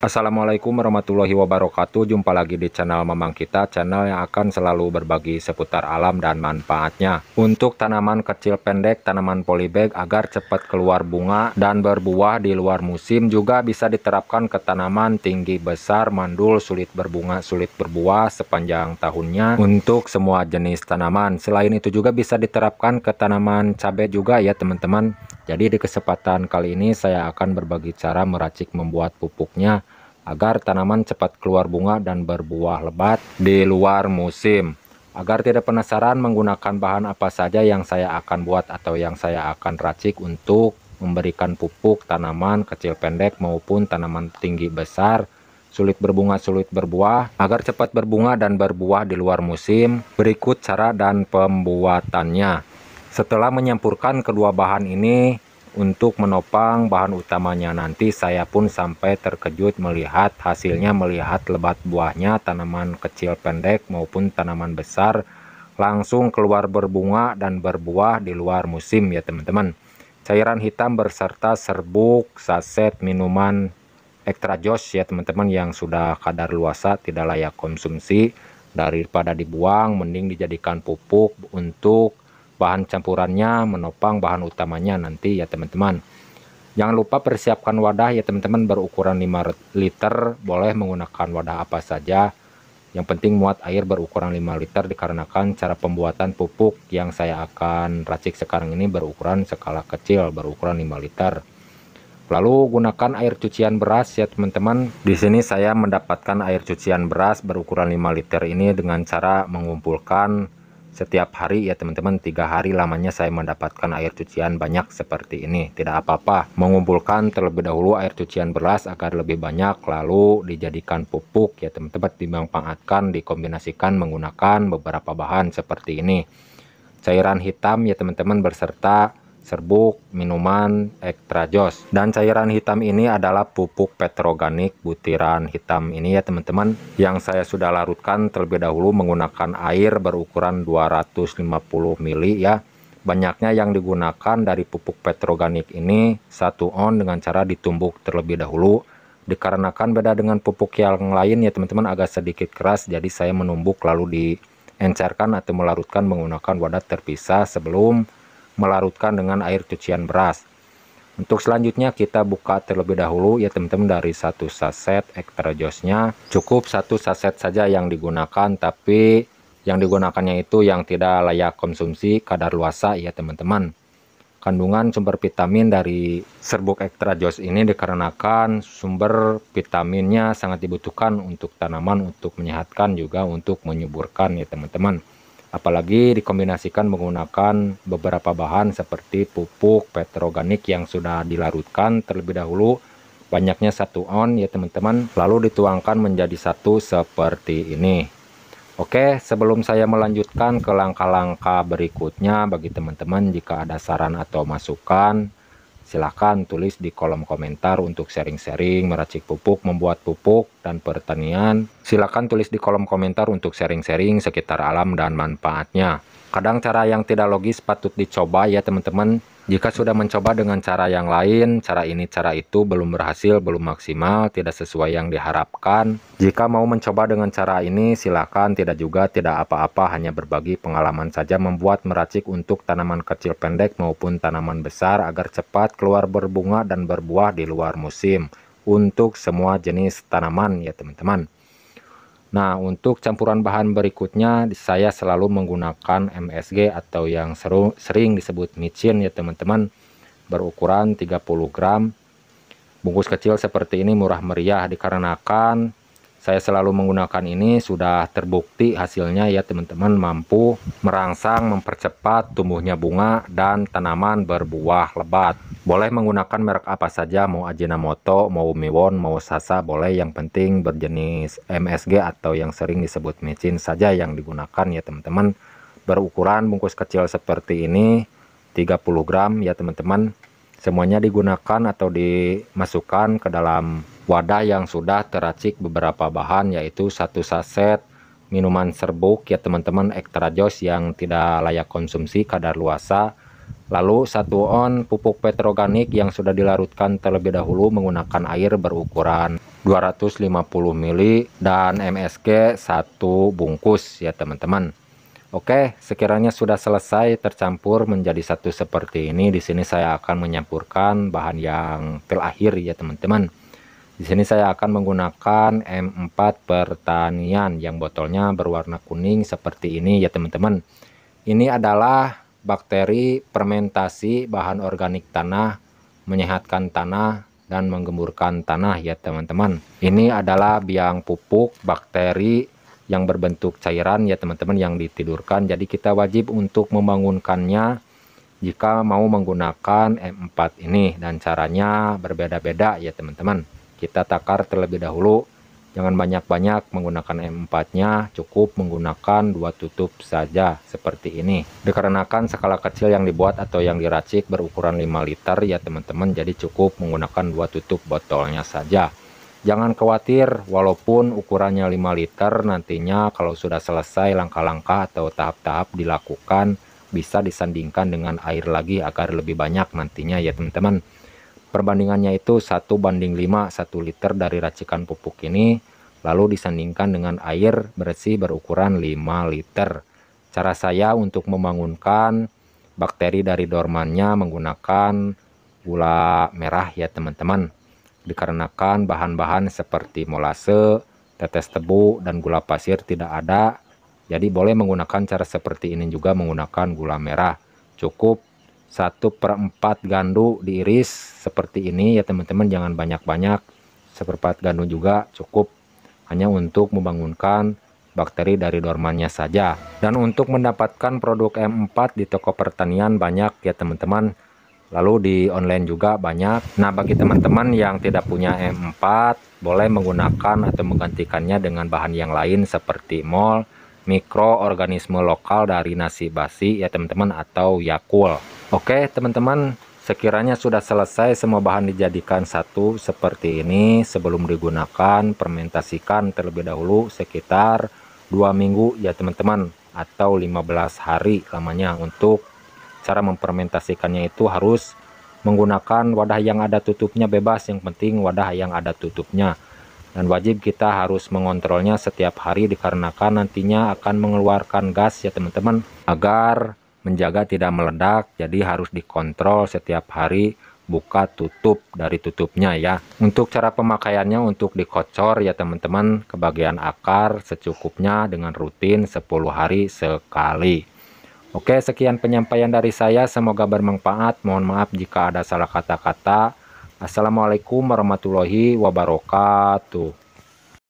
Assalamualaikum warahmatullahi wabarakatuh. Jumpa lagi di channel Mamang Kita, channel yang akan selalu berbagi seputar alam dan manfaatnya. Untuk tanaman kecil pendek, tanaman polybag agar cepat keluar bunga dan berbuah di luar musim juga bisa diterapkan ke tanaman tinggi besar, mandul, sulit berbunga, sulit berbuah sepanjang tahunnya untuk semua jenis tanaman. Selain itu juga bisa diterapkan ke tanaman cabai juga ya teman-teman. Jadi di kesempatan kali ini saya akan berbagi cara meracik membuat pupuknya agar tanaman cepat keluar bunga dan berbuah lebat di luar musim. Agar tidak penasaran menggunakan bahan apa saja yang saya akan buat atau yang saya akan racik untuk memberikan pupuk tanaman kecil pendek maupun tanaman tinggi besar, sulit berbunga sulit berbuah, agar cepat berbunga dan berbuah di luar musim. Berikut cara dan pembuatannya. Setelah menyampurkan kedua bahan ini untuk menopang bahan utamanya, nanti saya pun sampai terkejut melihat hasilnya, melihat lebat buahnya tanaman kecil pendek maupun tanaman besar langsung keluar berbunga dan berbuah di luar musim ya teman-teman. Cairan hitam berserta serbuk saset minuman Extra Joss ya teman-teman yang sudah kadaluarsa tidak layak konsumsi, daripada dibuang mending dijadikan pupuk untuk bahan campurannya menopang bahan utamanya nanti ya teman-teman. Jangan lupa persiapkan wadah ya teman-teman berukuran 5 liter, boleh menggunakan wadah apa saja. Yang penting muat air berukuran 5 liter dikarenakan cara pembuatan pupuk yang saya akan racik sekarang ini berukuran skala kecil berukuran 5 liter. Lalu gunakan air cucian beras ya teman-teman. Di sini saya mendapatkan air cucian beras berukuran 5 liter ini dengan cara mengumpulkan setiap hari ya teman-teman. 3 hari lamanya saya mendapatkan air cucian banyak seperti ini. Tidak apa-apa mengumpulkan terlebih dahulu air cucian beras agar lebih banyak, lalu dijadikan pupuk ya teman-teman. Dimanfaatkan, dikombinasikan menggunakan beberapa bahan seperti ini. Cairan hitam ya teman-teman berserta serbuk minuman Extra Joss, dan cairan hitam ini adalah pupuk petroganik butiran hitam ini ya teman-teman, yang saya sudah larutkan terlebih dahulu menggunakan air berukuran 250 ml ya. Banyaknya yang digunakan dari pupuk petroganik ini 1 on dengan cara ditumbuk terlebih dahulu, dikarenakan beda dengan pupuk yang lain ya teman-teman, agak sedikit keras, jadi saya menumbuk lalu diencerkan atau melarutkan menggunakan wadah terpisah sebelum melarutkan dengan air cucian beras. Untuk selanjutnya kita buka terlebih dahulu ya teman-teman. Dari 1 saset Extra Joss-nya cukup 1 saset saja yang digunakan, tapi yang digunakannya itu yang tidak layak konsumsi kadaluarsa ya teman-teman. Kandungan sumber vitamin dari serbuk Extra Joss ini dikarenakan sumber vitaminnya sangat dibutuhkan untuk tanaman, untuk menyehatkan juga untuk menyuburkan ya teman-teman. Apalagi dikombinasikan menggunakan beberapa bahan seperti pupuk petroganik yang sudah dilarutkan terlebih dahulu, banyaknya 1 on ya teman-teman, lalu dituangkan menjadi satu seperti ini. Oke, sebelum saya melanjutkan ke langkah-langkah berikutnya, bagi teman-teman jika ada saran atau masukan, silahkan tulis di kolom komentar untuk sharing-sharing meracik pupuk, membuat pupuk, dan pertanian. Silahkan tulis di kolom komentar untuk sharing-sharing sekitar alam dan manfaatnya. Kadang cara yang tidak logis patut dicoba ya teman-teman. Jika sudah mencoba dengan cara yang lain, cara ini cara itu belum berhasil, belum maksimal, tidak sesuai yang diharapkan. Jika mau mencoba dengan cara ini silahkan, tidak juga tidak apa-apa, hanya berbagi pengalaman saja membuat meracik untuk tanaman kecil pendek maupun tanaman besar agar cepat keluar berbunga dan berbuah di luar musim untuk semua jenis tanaman ya teman-teman. Nah, untuk campuran bahan berikutnya saya selalu menggunakan MSG atau yang sering disebut micin ya teman-teman, berukuran 30 gram. Bungkus kecil seperti ini murah meriah dikarenakan saya selalu menggunakan ini, sudah terbukti hasilnya ya teman-teman, mampu merangsang, mempercepat tumbuhnya bunga dan tanaman berbuah lebat. Boleh menggunakan merek apa saja, mau Ajinomoto, mau Miwon, mau Sasa, boleh, yang penting berjenis MSG atau yang sering disebut micin saja yang digunakan ya teman-teman. Berukuran bungkus kecil seperti ini 30 gram ya teman-teman. Semuanya digunakan atau dimasukkan ke dalam wadah yang sudah teracik beberapa bahan, yaitu 1 saset minuman serbuk ya teman-teman Extra Joss yang tidak layak konsumsi kadaluarsa, lalu 1 on pupuk petroganik yang sudah dilarutkan terlebih dahulu menggunakan air berukuran 250 ml dan MSG 1 bungkus ya teman-teman. Oke, sekiranya sudah selesai tercampur menjadi satu seperti ini, di sini saya akan menyampurkan bahan yang terakhir ya teman-teman. Di sini saya akan menggunakan M4 Pertanian yang botolnya berwarna kuning seperti ini ya teman-teman. Ini adalah bakteri fermentasi bahan organik tanah, menyehatkan tanah dan menggemburkan tanah ya teman-teman. Ini adalah biang pupuk bakteri yang berbentuk cairan ya teman-teman, yang ditidurkan. Jadi kita wajib untuk membangunkannya jika mau menggunakan M4 ini, dan caranya berbeda-beda ya teman-teman. Kita takar terlebih dahulu, jangan banyak-banyak menggunakan M4-nya, cukup menggunakan 2 tutup saja seperti ini. Dikarenakan skala kecil yang dibuat atau yang diracik berukuran 5 liter ya teman-teman, jadi cukup menggunakan 2 tutup botolnya saja. Jangan khawatir, walaupun ukurannya 5 liter, nantinya kalau sudah selesai langkah-langkah atau tahap-tahap dilakukan, bisa disandingkan dengan air lagi agar lebih banyak nantinya ya teman-teman. Perbandingannya itu 1:5 1 liter dari racikan pupuk ini, lalu disandingkan dengan air bersih berukuran 5 liter. Cara saya untuk membangunkan bakteri dari dormannya menggunakan gula merah ya teman-teman. Dikarenakan bahan-bahan seperti molase, tetes tebu, dan gula pasir tidak ada, jadi boleh menggunakan cara seperti ini juga menggunakan gula merah. Cukup 1/4 gandu diiris seperti ini ya teman-teman, jangan banyak-banyak. 1/4 gandu juga cukup, hanya untuk membangunkan bakteri dari dormannya saja. Dan untuk mendapatkan produk M4 di toko pertanian banyak ya teman-teman, lalu di online juga banyak. Nah, bagi teman-teman yang tidak punya M4, boleh menggunakan atau menggantikannya dengan bahan yang lain seperti MOL, mikroorganisme lokal dari nasi basi ya teman-teman, atau Yakult. Oke teman-teman, sekiranya sudah selesai semua bahan dijadikan satu seperti ini, sebelum digunakan fermentasikan terlebih dahulu sekitar 2 minggu ya teman-teman, atau 15 hari lamanya. Untuk cara memfermentasikannya itu harus menggunakan wadah yang ada tutupnya, bebas, yang penting wadah yang ada tutupnya. Dan wajib kita harus mengontrolnya setiap hari, dikarenakan nantinya akan mengeluarkan gas ya teman-teman, agar menjaga tidak meledak. Jadi harus dikontrol setiap hari, buka tutup dari tutupnya ya. Untuk cara pemakaiannya, untuk dikocor ya teman-teman ke bagian akar secukupnya dengan rutin 10 hari sekali. Oke, sekian penyampaian dari saya, semoga bermanfaat. Mohon maaf jika ada salah kata-kata. Assalamualaikum warahmatullahi wabarakatuh.